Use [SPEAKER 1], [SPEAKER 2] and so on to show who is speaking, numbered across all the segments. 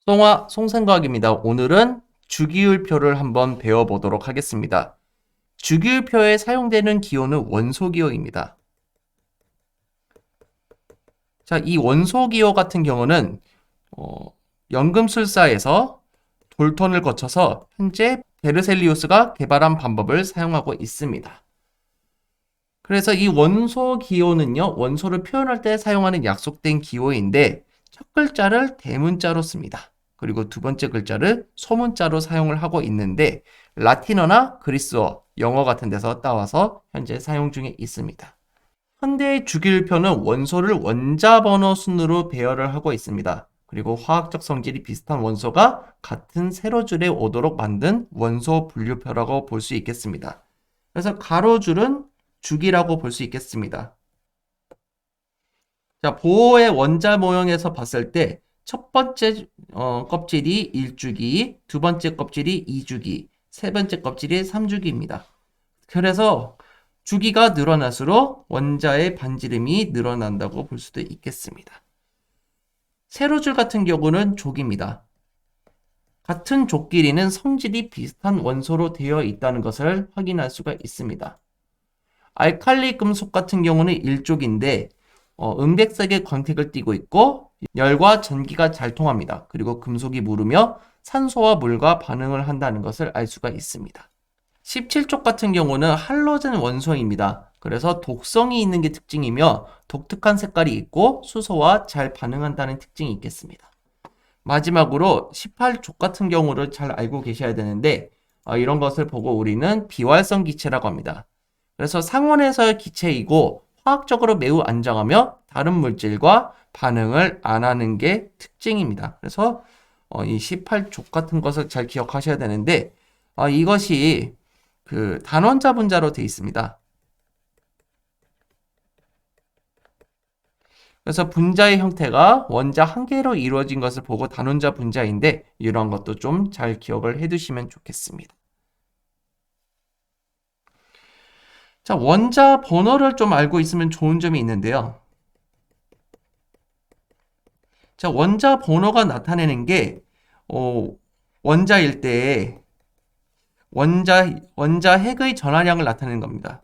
[SPEAKER 1] 송화 송생과학입니다. 오늘은 주기율표를 한번 배워보도록 하겠습니다. 주기율표에 사용되는 기호는 원소기호입니다. 자, 이 원소기호 같은 경우는 연금술사에서 돌턴을 거쳐서 현재 베르셀리우스가 개발한 방법을 사용하고 있습니다. 그래서 이 원소기호는요, 원소를 표현할 때 사용하는 약속된 기호인데 첫 글자를 대문자로 씁니다. 그리고 두 번째 글자를 소문자로 사용을 하고 있는데 라틴어나 그리스어, 영어 같은 데서 따와서 현재 사용 중에 있습니다. 현대의 주기율표는 원소를 원자 번호 순으로 배열을 하고 있습니다. 그리고 화학적 성질이 비슷한 원소가 같은 세로줄에 오도록 만든 원소 분류표라고 볼 수 있겠습니다. 그래서 가로줄은 주기라고 볼 수 있겠습니다. 자, 보호의 원자 모형에서 봤을 때 첫 번째 껍질이 1주기, 두 번째 껍질이 2주기, 세 번째 껍질이 3주기입니다. 그래서 주기가 늘어날수록 원자의 반지름이 늘어난다고 볼 수도 있겠습니다. 세로줄 같은 경우는 족입니다. 같은 족끼리는 성질이 비슷한 원소로 되어 있다는 것을 확인할 수가 있습니다. 알칼리 금속 같은 경우는 1족인데 은백색의 광택을 띠고 있고 열과 전기가 잘 통합니다. 그리고 금속이 무르며 산소와 물과 반응을 한다는 것을 알 수가 있습니다. 17족 같은 경우는 할로젠 원소입니다. 그래서 독성이 있는 게 특징이며 독특한 색깔이 있고 수소와 잘 반응한다는 특징이 있겠습니다. 마지막으로 18족 같은 경우를 잘 알고 계셔야 되는데 이런 것을 보고 우리는 비활성 기체라고 합니다. 그래서 상온에서의 기체이고 화학적으로 매우 안정하며 다른 물질과 반응을 안 하는 게 특징입니다. 그래서 이 18족 같은 것을 잘 기억하셔야 되는데 이것이 그 단원자 분자로 되어 있습니다. 그래서 분자의 형태가 원자 한 개로 이루어진 것을 보고 단원자 분자인데 이런 것도 좀 잘 기억을 해두시면 좋겠습니다. 자, 원자 번호를 좀 알고 있으면 좋은 점이 있는데요. 자, 원자 번호가 나타내는 게 원자일 때 원자 핵의 전하량을 나타내는 겁니다.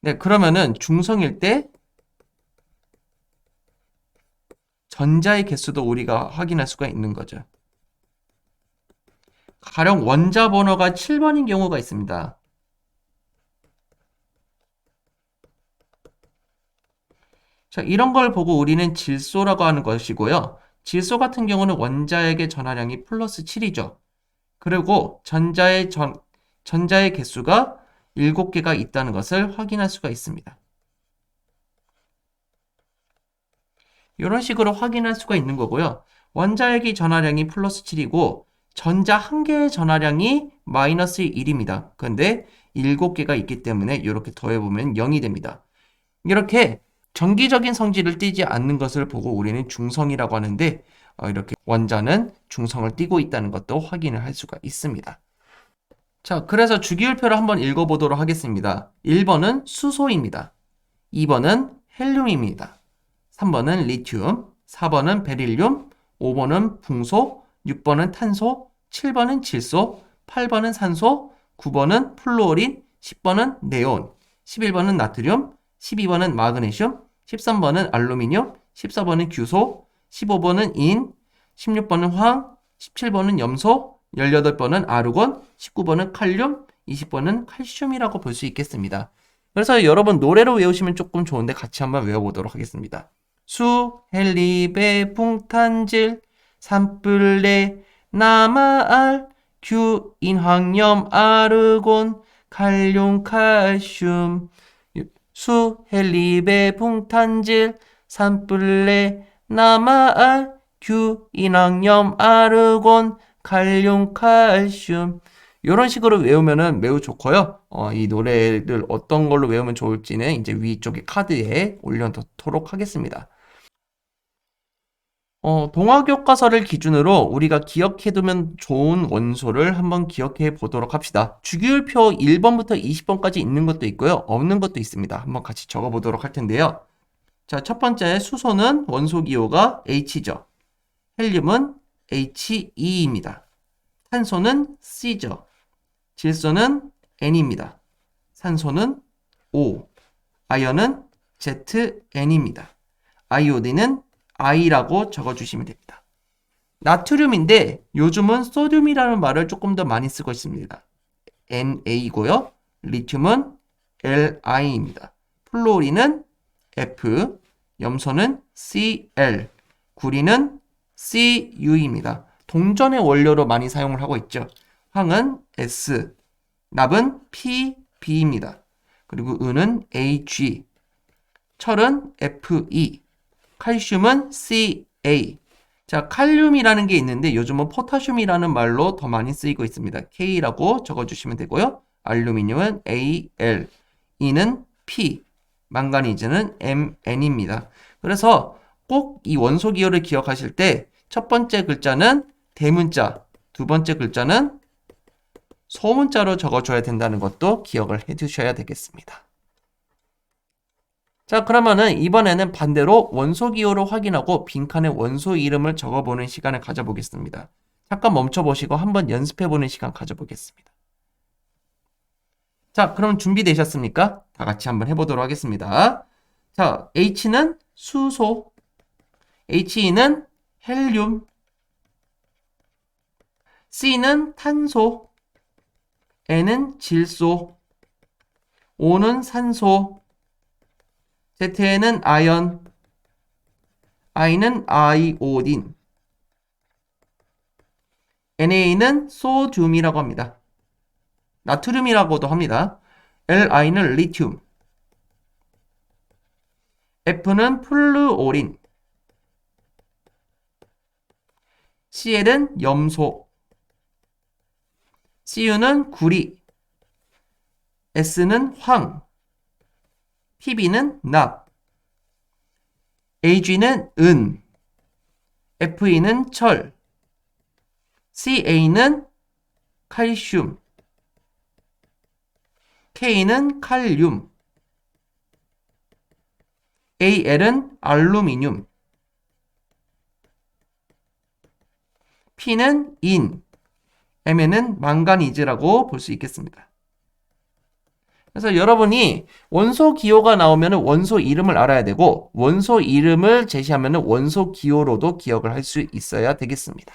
[SPEAKER 1] 네, 그러면은 중성일 때 전자의 개수도 우리가 확인할 수가 있는 거죠. 가령 원자 번호가 7번인 경우가 있습니다. 자, 이런 걸 보고 우리는 질소라고 하는 것이고요. 질소 같은 경우는 원자핵의 전하량이 플러스 7이죠. 그리고 전자의 개수가 7개가 있다는 것을 확인할 수가 있습니다. 이런 식으로 확인할 수가 있는 거고요. 원자핵의 전하량이 플러스 7이고 전자 한 개의 전하량이 마이너스 1입니다. 그런데 7개가 있기 때문에 이렇게 더해보면 0이 됩니다. 이렇게 정기적인 성질을 띠지 않는 것을 보고 우리는 중성이라고 하는데 이렇게 원자는 중성을 띠고 있다는 것도 확인을 할 수가 있습니다. 자, 그래서 주기율표를 한번 읽어보도록 하겠습니다. 1번은 수소입니다. 2번은 헬륨입니다. 3번은 리튬, 4번은 베릴륨, 5번은 붕소, 6번은 탄소, 7번은 질소, 8번은 산소, 9번은 플루오린, 10번은 네온, 11번은 나트륨, 12번은 마그네슘, 13번은 알루미늄, 14번은 규소, 15번은 인, 16번은 황, 17번은 염소, 18번은 아르곤, 19번은 칼륨, 20번은 칼슘이라고 볼 수 있겠습니다. 그래서 여러분 노래로 외우시면 조금 좋은데 같이 한번 외워보도록 하겠습니다. 수, 헬리베, 붕탄질, 산불레, 나마알, 규, 인황염, 아르곤, 칼륨, 칼슘. 수, 헬리베, 붕탄질, 산불레, 나마알, 규, 인황염, 아르곤, 칼륨, 칼슘. 이런 식으로 외우면은 매우 좋고요. 이 노래를 어떤 걸로 외우면 좋을지는 이제 위쪽에 카드에 올려놓도록 하겠습니다. 동화교과서를 기준으로 우리가 기억해두면 좋은 원소를 한번 기억해 보도록 합시다. 주기율표 1번부터 20번까지 있는 것도 있고요. 없는 것도 있습니다. 한번 같이 적어 보도록 할 텐데요. 자, 첫 번째 수소는 원소 기호가 H죠. 헬륨은 He입니다. 탄소는 C죠. 질소는 N입니다. 산소는 O. 아연은 ZN입니다. 아이오딘은 I라고 적어주시면 됩니다. 나트륨인데 요즘은 소듐이라는 말을 조금 더 많이 쓰고 있습니다. NA고요. 리튬은 LI입니다. 플로리는 F, 염소는 Cl, 구리는 Cu입니다. 동전의 원료로 많이 사용을 하고 있죠. 황은 S, 납은 PB입니다. 그리고 은은 Ag, 철은 Fe, 칼슘은 Ca. 자, 칼륨이라는 게 있는데 요즘은 포타슘이라는 말로 더 많이 쓰이고 있습니다. K라고 적어주시면 되고요. 알루미늄은 Al, E는 P, 망가니즈는 Mn입니다. 그래서 꼭 이 원소 기호를 기억하실 때 첫 번째 글자는 대문자, 두 번째 글자는 소문자로 적어줘야 된다는 것도 기억을 해두셔야 되겠습니다. 자, 그러면은 이번에는 반대로 원소 기호를 확인하고 빈칸에 원소 이름을 적어보는 시간을 가져보겠습니다. 잠깐 멈춰보시고 한번 연습해보는 시간 가져보겠습니다. 자, 그럼 준비되셨습니까? 다 같이 한번 해보도록 하겠습니다. 자, H는 수소, He는 헬륨, C는 탄소, N은 질소, O는 산소, Z는 아연, I는 아이오딘, NA는 소듐이라고 합니다. 나트륨이라고도 합니다. LI는 리튬, F는 플루오린, CL은 염소, CU는 구리, S는 황, PB는 납, AG는 은, FE는 철, CA는 칼슘, K는 칼륨, AL은 알루미늄, P는 인, M는 망가니즈라고 볼 수 있겠습니다. 그래서 여러분이 원소 기호가 나오면 원소 이름을 알아야 되고 원소 이름을 제시하면 원소 기호로도 기억을 할 수 있어야 되겠습니다.